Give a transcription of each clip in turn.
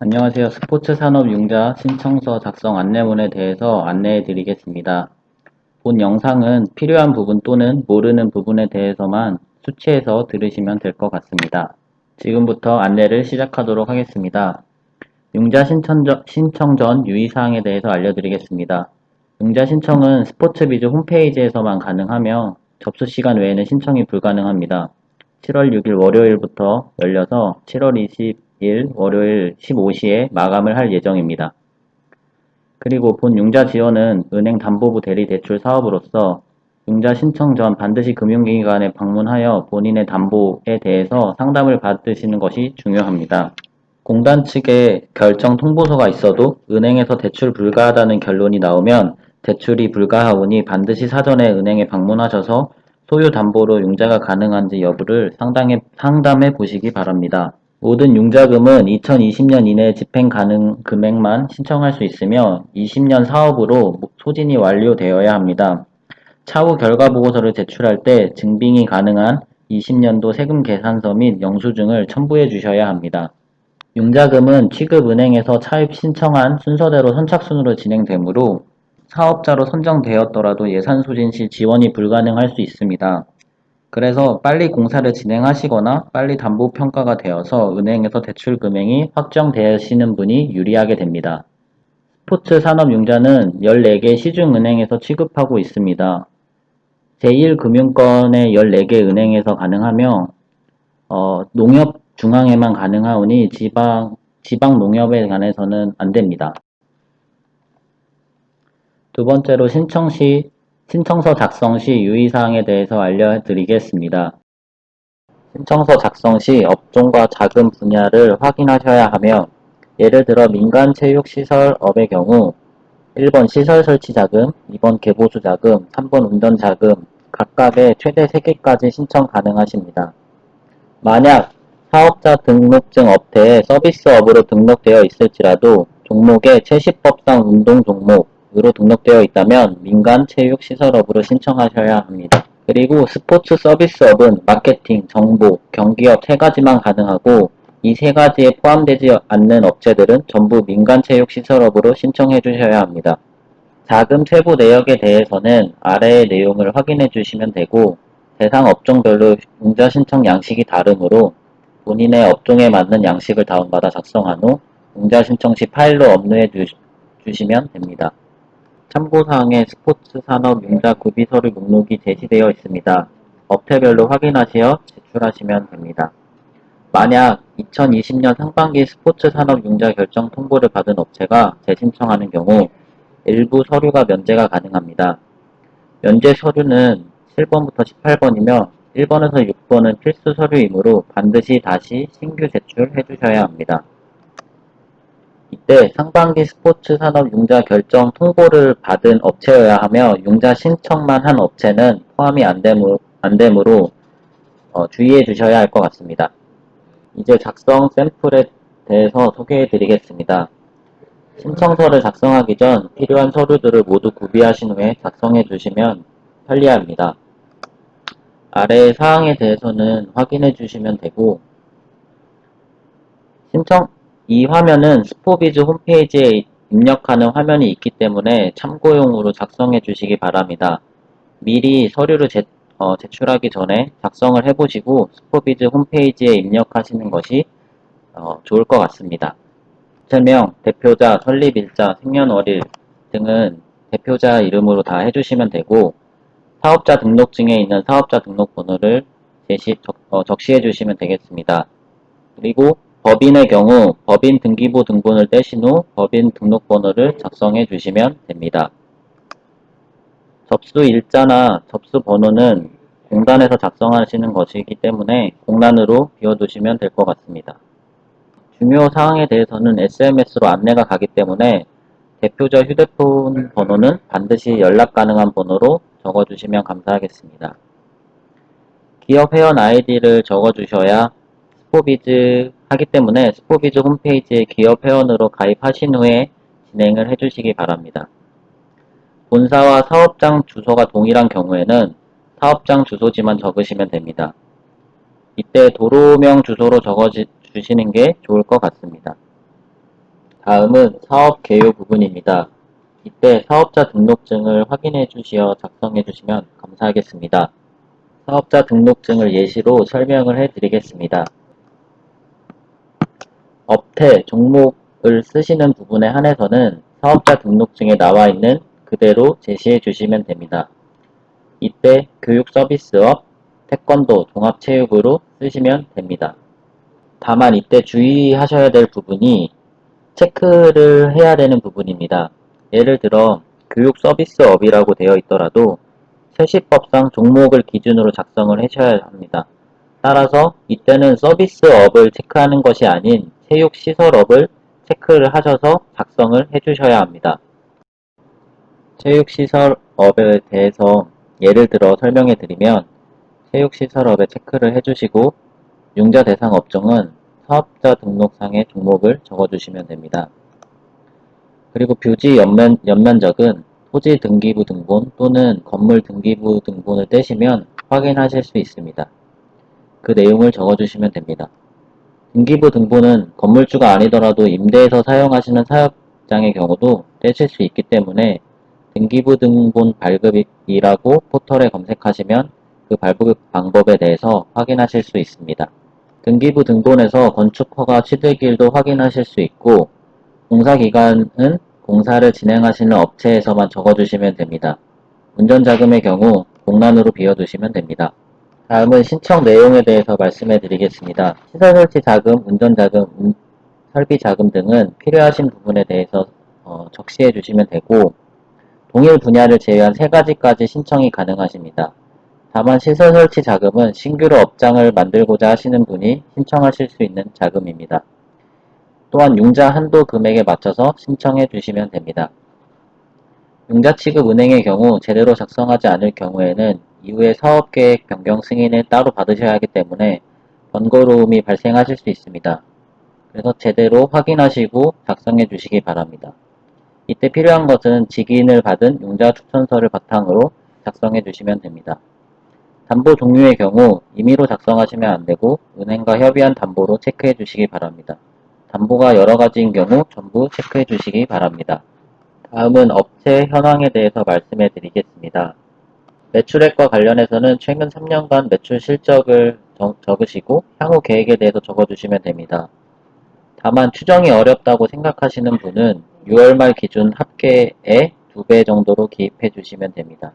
안녕하세요. 스포츠산업융자 신청서 작성 안내문에 대해서 안내해 드리겠습니다. 본 영상은 필요한 부분 또는 모르는 부분에 대해서만 수치해서 들으시면 될 것 같습니다. 지금부터 안내를 시작하도록 하겠습니다. 융자 신청 전 유의사항에 대해서 알려드리겠습니다. 융자 신청은 스포츠비즈 홈페이지에서만 가능하며 접수 시간 외에는 신청이 불가능합니다. 7월 6일 월요일부터 열려서 7월 20일 월요일 15시에 마감을 할 예정입니다. 그리고 본 융자 지원은 은행 담보부 대리 대출 사업으로서 융자 신청 전 반드시 금융기관에 방문하여 본인의 담보에 대해서 상담을 받으시는 것이 중요합니다. 공단 측에 결정 통보서가 있어도 은행에서 대출 불가하다는 결론이 나오면 대출이 불가하오니 반드시 사전에 은행에 방문하셔서 소유 담보로 융자가 가능한지 여부를 상담해 보시기 바랍니다. 모든 융자금은 2020년 이내 집행 가능 금액만 신청할 수 있으며 20년 사업으로 소진이 완료되어야 합니다. 차후 결과보고서를 제출할 때 증빙이 가능한 20년도 세금 계산서 및 영수증을 첨부해 주셔야 합니다. 융자금은 취급은행에서 차입 신청한 순서대로 선착순으로 진행되므로 사업자로 선정되었더라도 예산 소진 시 지원이 불가능할 수 있습니다. 그래서 빨리 공사를 진행하시거나 빨리 담보 평가가 되어서 은행에서 대출 금액이 확정되시는 분이 유리하게 됩니다. 스포츠 산업융자는 14개 시중은행에서 취급하고 있습니다. 제1금융권의 14개 은행에서 가능하며 농협 중앙에만 가능하오니 지방 농협에 관해서는 안 됩니다. 두 번째로 신청서 작성 시 유의사항에 대해서 알려드리겠습니다. 신청서 작성 시 업종과 자금 분야를 확인하셔야 하며 예를 들어 민간체육시설업의 경우 1번 시설 설치 자금, 2번 개보수 자금, 3번 운전 자금 각각의 최대 3개까지 신청 가능하십니다. 만약 사업자 등록증 업태에 서비스업으로 등록되어 있을지라도 종목에 채시법상 운동 종목으로 등록되어 있다면 민간 체육 시설업으로 신청하셔야 합니다. 그리고 스포츠 서비스업은 마케팅, 정보, 경기업 3가지만 가능하고 이 3가지에 포함되지 않는 업체들은 전부 민간 체육 시설업으로 신청해 주셔야 합니다. 자금 세부 내역에 대해서는 아래의 내용을 확인해 주시면 되고 대상 업종별로 융자 신청 양식이 다르므로 본인의 업종에 맞는 양식을 다운받아 작성한 후 융자 신청 시 파일로 업로해 주시면 됩니다. 참고사항에 스포츠 산업 융자 구비 서류 목록이 제시되어 있습니다. 업체별로 확인하시어 제출하시면 됩니다. 만약 2020년 상반기 스포츠 산업 융자 결정 통보를 받은 업체가 재신청하는 경우 일부 서류가 면제가 가능합니다. 면제 서류는 7번부터 18번이며 1번에서 6번은 필수 서류이므로 반드시 다시 신규 제출해 주셔야 합니다. 이때 상반기 스포츠 산업 융자 결정 통보를 받은 업체여야 하며 융자 신청만 한 업체는 포함이 안 되므로 주의해 주셔야 할 것 같습니다. 이제 작성 샘플에 대해서 소개해 드리겠습니다. 신청서를 작성하기 전 필요한 서류들을 모두 구비하신 후에 작성해 주시면 편리합니다. 아래의 사항에 대해서는 확인해 주시면 되고 이 화면은 스포비즈 홈페이지에 입력하는 화면이 있기 때문에 참고용으로 작성해 주시기 바랍니다. 미리 서류를 제출하기 전에 작성을 해보시고 스포비즈 홈페이지에 입력하시는 것이 좋을 것 같습니다. 설명, 대표자, 설립일자, 생년월일 등은 대표자 이름으로 다 해주시면 되고 사업자 등록증에 있는 사업자 등록번호를 적시해 주시면 되겠습니다. 그리고 법인의 경우 법인 등기부 등본을 떼신 후 법인 등록번호를 작성해 주시면 됩니다. 접수일자나 접수번호는 공단에서 작성하시는 것이기 때문에 공란으로 비워두시면 될 것 같습니다. 중요 사항에 대해서는 SMS로 안내가 가기 때문에 대표자 휴대폰 번호는 반드시 연락 가능한 번호로 적어주시면 감사하겠습니다. 기업 회원 아이디를 적어주셔야 스포비즈 하기 때문에 스포비즈 홈페이지에 기업 회원으로 가입하신 후에 진행을 해주시기 바랍니다. 본사와 사업장 주소가 동일한 경우에는 사업장 주소지만 적으시면 됩니다. 이때 도로명 주소로 적어주시는 게 좋을 것 같습니다. 다음은 사업 개요 부분입니다. 이때 사업자 등록증을 확인해 주시어 작성해 주시면 감사하겠습니다. 사업자 등록증을 예시로 설명을 해 드리겠습니다. 업태 종목을 쓰시는 부분에 한해서는 사업자 등록증에 나와 있는 그대로 제시해 주시면 됩니다. 이때 교육 서비스업, 태권도, 종합체육으로 쓰시면 됩니다. 다만 이때 주의하셔야 될 부분이 체크를 해야 되는 부분입니다. 예를 들어 교육 서비스업이라고 되어 있더라도 세시법상 종목을 기준으로 작성을 하셔야 합니다. 따라서 이때는 서비스업을 체크하는 것이 아닌 체육시설업을 체크를 하셔서 작성을 해주셔야 합니다. 체육시설업에 대해서 예를 들어 설명해 드리면 체육시설업에 체크를 해주시고 융자 대상 업종은 사업자 등록상의 종목을 적어주시면 됩니다. 그리고 뷰지 연면적은 토지 등기부 등본 또는 건물 등기부 등본을 떼시면 확인하실 수 있습니다. 그 내용을 적어주시면 됩니다. 등기부 등본은 건물주가 아니더라도 임대해서 사용하시는 사업장의 경우도 떼실 수 있기 때문에 등기부 등본 발급이라고 포털에 검색하시면 그 발급 방법에 대해서 확인하실 수 있습니다. 등기부 등본에서 건축허가 취득일도 확인하실 수 있고 공사기간은 공사를 진행하시는 업체에서만 적어주시면 됩니다. 운전자금의 경우 공란으로 비워두시면 됩니다. 다음은 신청 내용에 대해서 말씀해 드리겠습니다. 시설 설치 자금, 운전자금, 설비 자금 등은 필요하신 부분에 대해서 적시해 주시면 되고 동일 분야를 제외한 3가지까지 신청이 가능하십니다. 다만 시설 설치 자금은 신규로 업장을 만들고자 하시는 분이 신청하실 수 있는 자금입니다. 또한 융자 한도 금액에 맞춰서 신청해 주시면 됩니다. 융자 취급 은행의 경우 제대로 작성하지 않을 경우에는 이후에 사업계획 변경 승인을 따로 받으셔야 하기 때문에 번거로움이 발생하실 수 있습니다. 그래서 제대로 확인하시고 작성해 주시기 바랍니다. 이때 필요한 것은 직인을 받은 융자 추천서를 바탕으로 작성해 주시면 됩니다. 담보 종류의 경우 임의로 작성하시면 안되고 은행과 협의한 담보로 체크해 주시기 바랍니다. 담보가 여러 가지인 경우 전부 체크해 주시기 바랍니다. 다음은 업체 현황에 대해서 말씀해 드리겠습니다. 매출액과 관련해서는 최근 3년간 매출 실적을 적으시고 향후 계획에 대해서 적어주시면 됩니다. 다만 추정이 어렵다고 생각하시는 분은 6월 말 기준 합계의 2배 정도로 기입해 주시면 됩니다.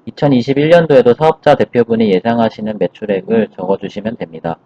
2021년도에도 사업자 대표분이 예상하시는 매출액을 적어주시면 됩니다.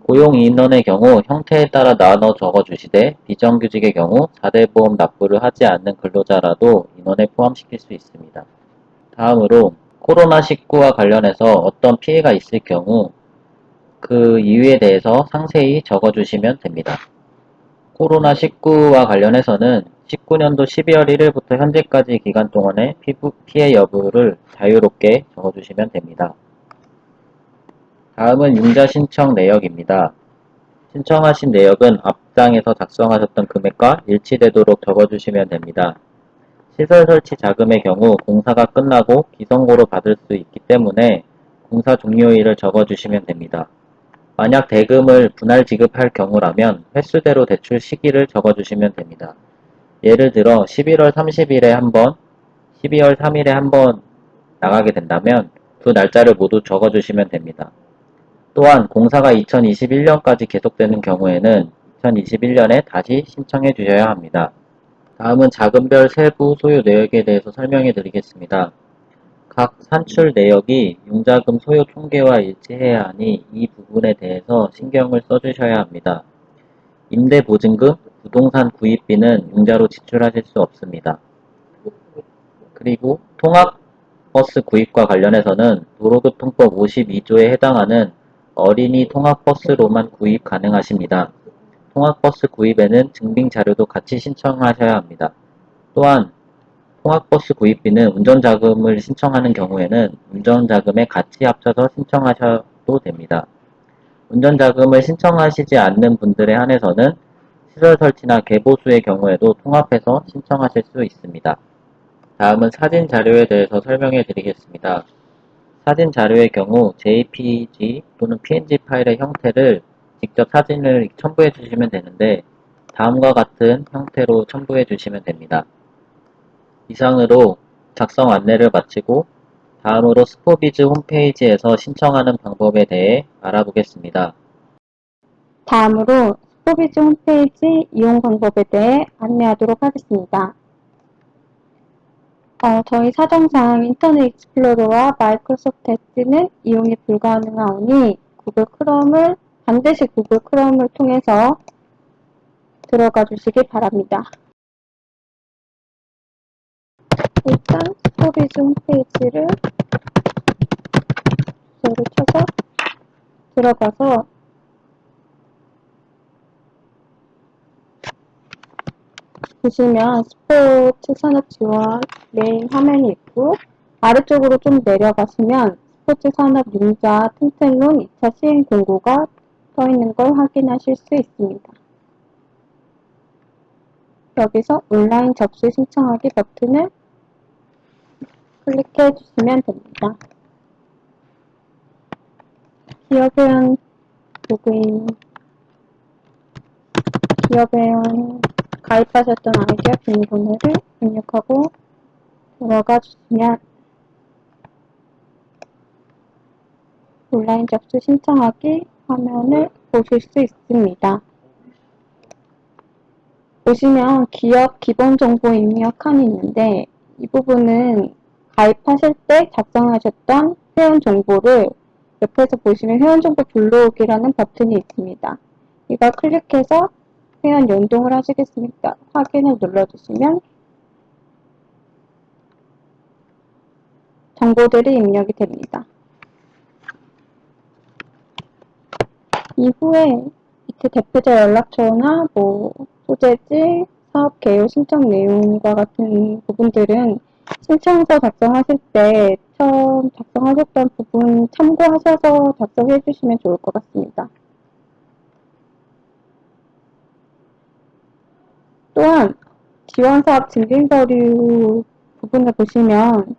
고용 인원의 경우 형태에 따라 나눠 적어주시되 비정규직의 경우 4대 보험 납부를 하지 않는 근로자라도 인원에 포함시킬 수 있습니다. 다음으로 코로나19와 관련해서 어떤 피해가 있을 경우 그 이유에 대해서 상세히 적어주시면 됩니다. 코로나19와 관련해서는 19년도 12월 1일부터 현재까지 기간 동안의 피해 여부를 자유롭게 적어주시면 됩니다. 다음은 융자 신청 내역입니다. 신청하신 내역은 앞장에서 작성하셨던 금액과 일치되도록 적어주시면 됩니다. 시설 설치 자금의 경우 공사가 끝나고 기성고로 받을 수 있기 때문에 공사 종료일을 적어주시면 됩니다. 만약 대금을 분할 지급할 경우라면 횟수대로 대출 시기를 적어주시면 됩니다. 예를 들어 11월 30일에 한 번, 12월 3일에 한 번 나가게 된다면 두 날짜를 모두 적어주시면 됩니다. 또한 공사가 2021년까지 계속되는 경우에는 2021년에 다시 신청해 주셔야 합니다. 다음은 자금별 세부 소요 내역에 대해서 설명해 드리겠습니다. 각 산출 내역이 융자금 소요 통계와 일치해야 하니 이 부분에 대해서 신경을 써주셔야 합니다. 임대보증금, 부동산 구입비는 융자로 지출하실 수 없습니다. 그리고 통학버스 구입과 관련해서는 도로교통법 52조에 해당하는 어린이 통학버스로만 구입 가능하십니다. 통학버스 구입에는 증빙자료도 같이 신청하셔야 합니다. 또한 통학버스 구입비는 운전자금을 신청하는 경우에는 운전자금에 같이 합쳐서 신청하셔도 됩니다. 운전자금을 신청하시지 않는 분들에 한해서는 시설 설치나 개보수의 경우에도 통합해서 신청하실 수 있습니다. 다음은 사진 자료에 대해서 설명해 드리겠습니다. 사진 자료의 경우 JPG 또는 PNG 파일의 형태를 직접 사진을 첨부해 주시면 되는데 다음과 같은 형태로 첨부해 주시면 됩니다. 이상으로 작성 안내를 마치고 다음으로 스포비즈 홈페이지에서 신청하는 방법에 대해 알아보겠습니다. 다음으로 스포비즈 홈페이지 이용 방법에 대해 안내하도록 하겠습니다. 저희 사정상 인터넷 익스플로러와 마이크로소프트 엣지는 이용이 불가능하오니 반드시 구글 크롬을 통해서 들어가 주시기 바랍니다. 일단 스포비즈 홈페이지를 주소를 쳐서 들어가서 보시면 스포츠 산업 지원 메인 화면이 있고 아래쪽으로 좀 내려가시면 스포츠 산업 융자 튼튼론 2차 시행 공고가 떠 있는 걸 확인하실 수 있습니다. 여기서 온라인 접수 신청하기 버튼을 클릭해 주시면 됩니다. 기업회원 로그인, 기업회원 가입하셨던 아이디와 비밀번호를 입력하고 들어가 주시면 온라인 접수 신청하기 화면을 보실 수 있습니다. 보시면 기업 기본정보 입력 칸이 있는데 이 부분은 가입하실 때 작성하셨던 회원 정보를 옆에서 보시면 회원정보 불러오기라는 버튼이 있습니다. 이걸 클릭해서 회원 연동을 하시겠습니까? 확인을 눌러주시면 정보들이 입력이 됩니다. 이후에 밑에 대표자 연락처나 소재지, 사업 개요 신청 내용과 같은 부분들은 신청서 작성하실 때 처음 작성하셨던 부분 참고하셔서 작성해 주시면 좋을 것 같습니다. 또한 지원사업 증빙서류 부분을 보시면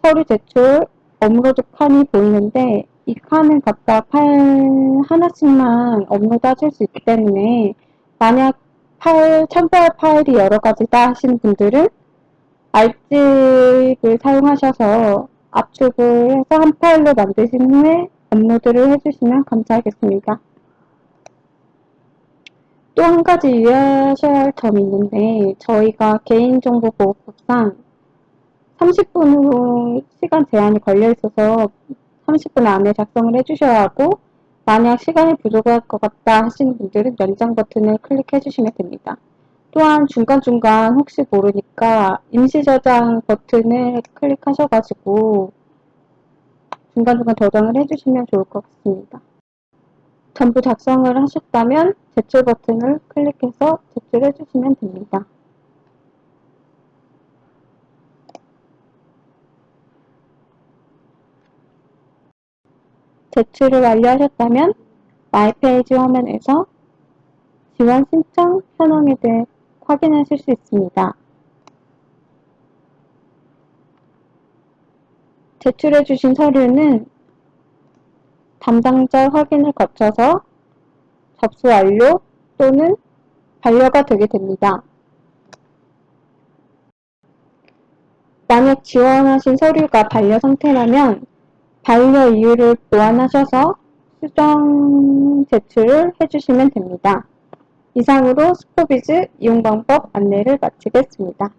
서류 제출 업로드 칸이 보이는데 이 칸은 각각 파일 하나씩만 업로드 하실 수 있기 때문에 만약 첨부할 파일이 여러 가지다 하시는 분들은 알집을 사용하셔서 압축을 해서 한 파일로 만드신 후에 업로드를 해주시면 감사하겠습니다. 또 한 가지 유의하셔야 할 점이 있는데 저희가 개인정보보호법상 30분으로 시간 제한이 걸려 있어서 30분 안에 작성을 해주셔야 하고 만약 시간이 부족할 것 같다 하시는 분들은 연장 버튼을 클릭해 주시면 됩니다. 또한 중간중간 혹시 모르니까 임시 저장 버튼을 클릭하셔가지고 중간중간 저장을 해주시면 좋을 것 같습니다. 전부 작성을 하셨다면 제출 버튼을 클릭해서 제출해 주시면 됩니다. 제출을 완료하셨다면 마이 페이지 화면에서 지원 신청 현황에 대해 확인하실 수 있습니다. 제출해 주신 서류는 담당자 확인을 거쳐서 접수 완료 또는 반려가 되게 됩니다. 만약 지원하신 서류가 반려 상태라면 반려 이유를 보완하셔서 수정 제출을 해주시면 됩니다. 이상으로 스포비즈 이용 방법 안내를 마치겠습니다.